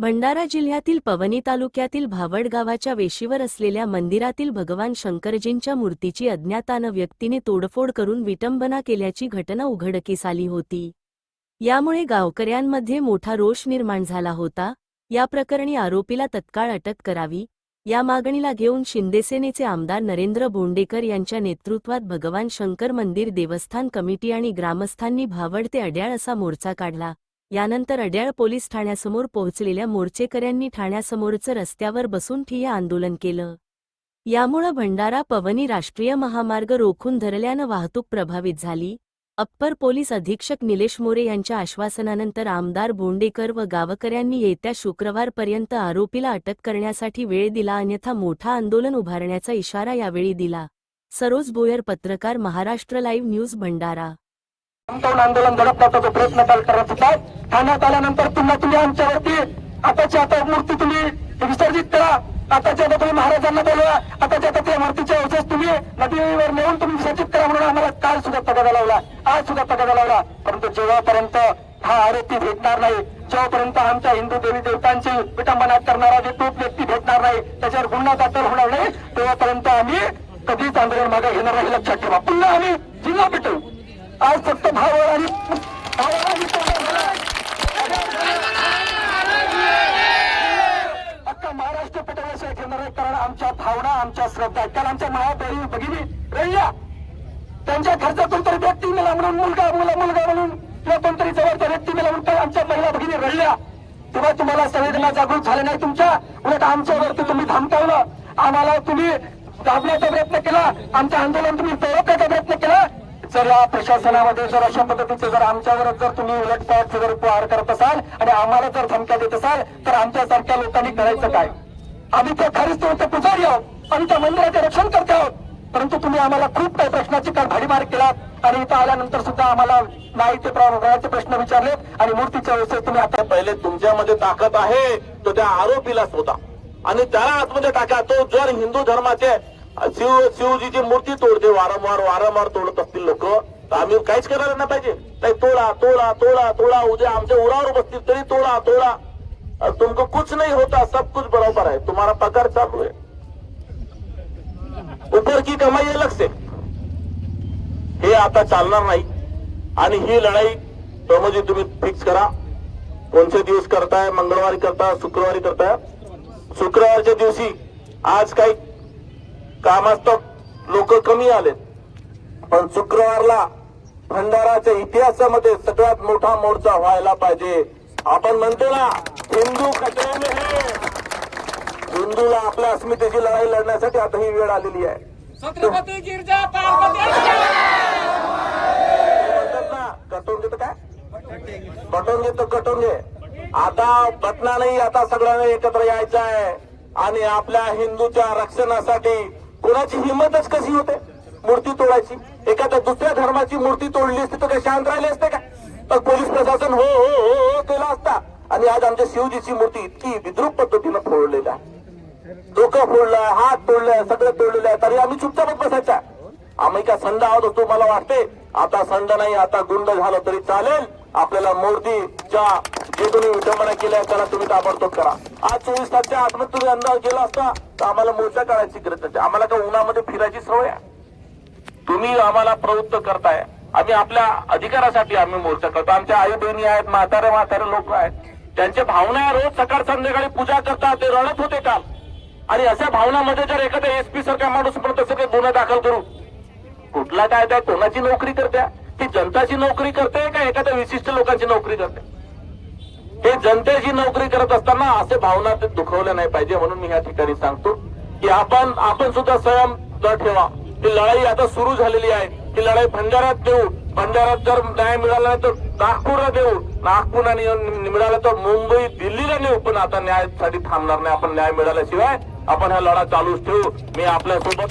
भंडारा जिल्ह्यातील पवनी तालुक्यातील भावड गावाच्या वेशीवर असलेल्या मंदिरातील भगवान शंकरजींच्या मूर्तीची अज्ञातान व्यक्तीने तोडफोड करून विटंबना केल्याची घटना उघडकीस आली होती। यामुळे गावकऱ्यांमध्ये मोठा रोष निर्माण झाला होता। या प्रकरणी आरोपीला तत्काळ अटक करावी या मागणीला घेऊन शिंदेसेनेचे आमदार नरेंद्र बोंडेकर यांच्या नेतृत्वात भगवान शंकर मंदिर देवस्थान कमिटी आणि ग्रामस्थांनी भावड ते अड्याळ असा मोर्चा काढला। यानंतर अड्याळ पोलीस ठाण्यासमोर पोहोचलेल्या मोर्चेकऱ्यांनी ठाण्यासमोरचं रस्त्यावर बसून ठिय्या आंदोलन केलं। यामुळे भंडारा पवनी राष्ट्रीय महामार्ग रोखून धरल्यानं वाहतूक प्रभावित झाली। अप्पर पोलीस अधीक्षक निलेश मोरे यांच्या आश्वासनानंतर आमदार बोंडेकर व गावकऱ्यांनी येत्या शुक्रवारपर्यंत आरोपीला अटक करण्यासाठी वेळ दिला, अन्यथा मोठा आंदोलन उभारण्याचा इशारा यावेळी दिला। सरोज भोयर, पत्रकार, महाराष्ट्र लाईव्ह न्यूज, भंडारा। आंदोलन दडपण्याचा जो प्रयत्न करत होता, ठाण्यात आल्यानंतर पुन्हा तुम्ही आमच्यावरती आताची आता मूर्ती तुम्ही विसर्जित करा, आताच्या आता तुम्ही महाराजांना बोलवा, आताच्या आता त्या मूर्तीचे अवशेष तुम्ही नदीवर नेऊन तुम्ही विसर्जित करा म्हणून आम्हाला काल सुद्धा तगादा लावला, आज सुद्धा तगादा लावला। परंतु जेव्हापर्यंत हा आरोपी भेटणार नाही, जेव्हापर्यंत आमच्या हिंदू देवी देवतांची विटंबना करणारा तो व्यक्ती भेटणार नाही, त्याच्यावर गुन्हा दाखल होणार नाही, तेव्हापर्यंत आम्ही कधीच आंदोलन मागे घेणार नाही, लक्षात ठेवा। पुन्हा आम्ही जिल्हा भेटू। आज फक्त भावड आणि अख्खा महाराष्ट्र पेटवल्याशिवाय घेणार आहे, कारण आमच्या भावना, आमच्या श्रद्धा, कारण आमच्या माया बहिणी भगिनी रहिल्या, त्यांच्या खर्चातून तरी व्यक्ती मिळाला म्हणून मुलगा म्हणून किंवा कोणतरी जवळच्या व्यक्ती मिळाला म्हणून आमच्या महिला भगिनी रहिल्या। तेव्हा तुम्हाला संवेदना जागृत झाले नाही तुमच्या, उलट आमच्यावरती तुम्ही धमकावलं, आम्हाला तुम्ही दाबण्याचा प्रयत्न केला, आमचं आंदोलन तुम्ही तोडण्याचा प्रयत्न केला। जर या प्रशासनामध्ये जर अशा पद्धतीचे जर आमच्यावर जर तुम्ही उलटपालट जर प्रहार करत असाल आणि आम्हाला जर धमक्या देत असाल तर आमच्यासारख्या लोकांनी करायचं काय? आम्ही त्या खारिस्तेचे पुजारी आहोत आणि त्या मंदिराचे रक्षण करते आहोत, परंतु तुम्ही आम्हाला खूप काही प्रश्नाची काल भाडीमार केलात आणि इथं आल्यानंतर सुद्धा आम्हाला नाही ते प्रश्न विचारलेत आणि मूर्तीच्या व्यवस्थेत तुम्ही आता पहिले तुमच्यामध्ये ताकद आहे तो त्या आरोपीला शोधा आणि त्याला आतमध्ये टाका। तो जर हिंदू धर्माचे शिवजीची मूर्ती तोडते, वारंवार तोडत असतील लोक, तर आम्ही काहीच करायला नाही पाहिजे। नाही, तोडा उद्या आमच्या उरावर बसतील तरी तोडा। तुमको कुछ नहीं होता, सब कुछ बरोबर है, तुम्हारा पगार चालू है, ऊपर की कमाई अलग से। हे आता चालणार नाही आणि ही लढाई प्रमोजी तुम्ही फिक्स करा, कोणते दिवस करताय, मंगळवारी करताय, शुक्रवारी करताय। शुक्रवारच्या दिवशी आज काही कामास्तव लोक कमी आलेत, पण शुक्रवारला भंडाराच्या इतिहासामध्ये सगळ्यात मोठा मोर्चा व्हायला पाहिजे। आपण म्हणतो ना, हिंदू खतरे में है, हिंदूला आपल्या अस्मितेची लढाई लढण्यासाठी आता ही वेळ आलेली आहे। छत्रपती गिरजा पार्वती म्हणतात ना, कटोंगे तर काय कटोंगे आता बटना नाही, आता सगळ्यांना एकत्र यायचं आहे आणि आपल्या हिंदूच्या रक्षणासाठी कोणाची हिंमतच कशी होते मूर्ती तोडायची? एखाद्या दुसऱ्या धर्माची मूर्ती तोडली असती तर काही शांत राहिले असते का? तर पोलीस प्रशासन हो हो हो हो केला असता। आणि आज आमच्या शिवजीची मूर्ती इतकी विद्रूप पद्धतीनं फोडलेली आहे, डोकं फोडलंय, हात तोडलंय, सगळं तोडलेलं आहे, तरी आम्ही चुपचापच बसायचा। आम्ही का संड आहोत असतो? मला वाटते आता संड नाही, आता गुंड झालं तरी चालेल। आपल्याला मूर्तीच्या जे तुम्ही विटंबना केल्या त्याला तुम्ही ताबडतोब करा। आज 24 तासच्या आतमध्ये तुम्ही अंदाज केला असता तर आम्हाला मोर्चा काढायची गरज नाही। आम्हाला का उन्हामध्ये फिरायची सवय आहे? तुम्ही आम्हाला प्रवृत्त करताय, आम्ही आपल्या अधिकारासाठी आम्ही मोर्चा करतो। आमच्या आई बहिणी आहेत, म्हातारे लोक आहेत, त्यांच्या भावना रोज सकाळ संध्याकाळी पूजा करतात, ते रडत होते काल। आणि अशा भावनामध्ये जर एखाद्या एसपी सारखा माणूस पण तसं काही गुन्हा दाखल करू, कुठला कायदा कोणाची नोकरी करते? ती जनताची नोकरी करते का एखाद्या विशिष्ट लोकांची नोकरी करते? हे जनतेची नोकरी करत असताना असे भावना ते दुखवल्या नाही पाहिजे। म्हणून मी या ठिकाणी सांगतो की आपण सुद्धा संयम ठेवा। ही लढाई आता सुरू झालेली आहे, ही लढाई भंडाऱ्यात देऊ, भंडाऱ्यात जर न्याय मिळाला नाही तर नागपूरला देऊ, नागपूर आणि मिळाला तर मुंबई दिल्लीला नेऊ, पण आता न्यायासाठी थांबणार नाही। आपण न्याय मिळाल्याशिवाय आपण हा लढा चालूच ठेवू। मी आपल्यासोबत